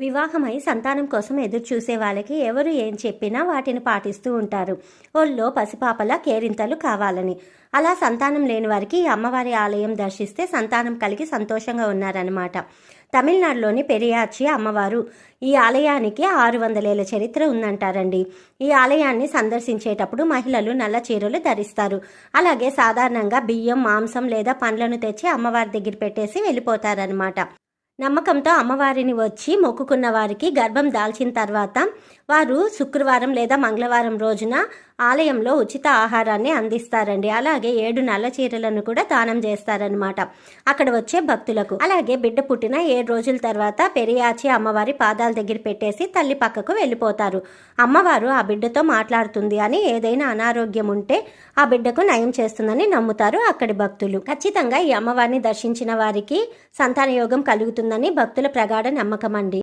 వివాహమై సంతానం కోసం ఎదురు చూసే వాళ్ళకి ఎవరు ఏం చెప్పినా వాటిని పాటిస్తూ ఉంటారు. ఒళ్ళో పసిపాపలా కేరింతలు కావాలని. అలా సంతానం లేని వారికి ఈ అమ్మవారి ఆలయం దర్శిస్తే సంతానం కలిగి సంతోషంగా ఉన్నారన్నమాట. తమిళనాడులోని పెరియాచి అమ్మవారు. ఈ ఆలయానికి 600 ఏళ్ల చరిత్ర ఉందంటారండి. ఈ ఆలయాన్ని సందర్శించేటప్పుడు మహిళలు నల్ల చీరలు ధరిస్తారు. అలాగే సాధారణంగా బియ్యం, మాంసం లేదా పండ్లను తెచ్చి అమ్మవారి దగ్గర పెట్టేసి వెళ్ళిపోతారనమాట. నమ్మకంతో అమ్మవారిని వచ్చి మొక్కుకున్న వారికి గర్భం దాల్చిన తర్వాత వారు శుక్రవారం లేదా మంగళవారం రోజున ఆలయంలో ఉచిత ఆహారాన్ని అందిస్తారండి. అలాగే 7 నల్ల చీరలను కూడా దానం చేస్తారనమాట అక్కడ వచ్చే భక్తులకు. అలాగే బిడ్డ పుట్టిన 7 రోజుల తర్వాత పెరియాచి అమ్మవారి పాదాల దగ్గర పెట్టేసి తల్లి పక్కకు వెళ్ళిపోతారు. అమ్మవారు ఆ బిడ్డతో మాట్లాడుతుంది అని, ఏదైనా అనారోగ్యం ఉంటే ఆ బిడ్డకు నయం చేస్తుందని నమ్ముతారు అక్కడి భక్తులు. ఖచ్చితంగా ఈ అమ్మవారిని దర్శించిన వారికి సంతాన యోగం కలుగుతుందని భక్తుల ప్రగాఢ నమ్మకం అండి.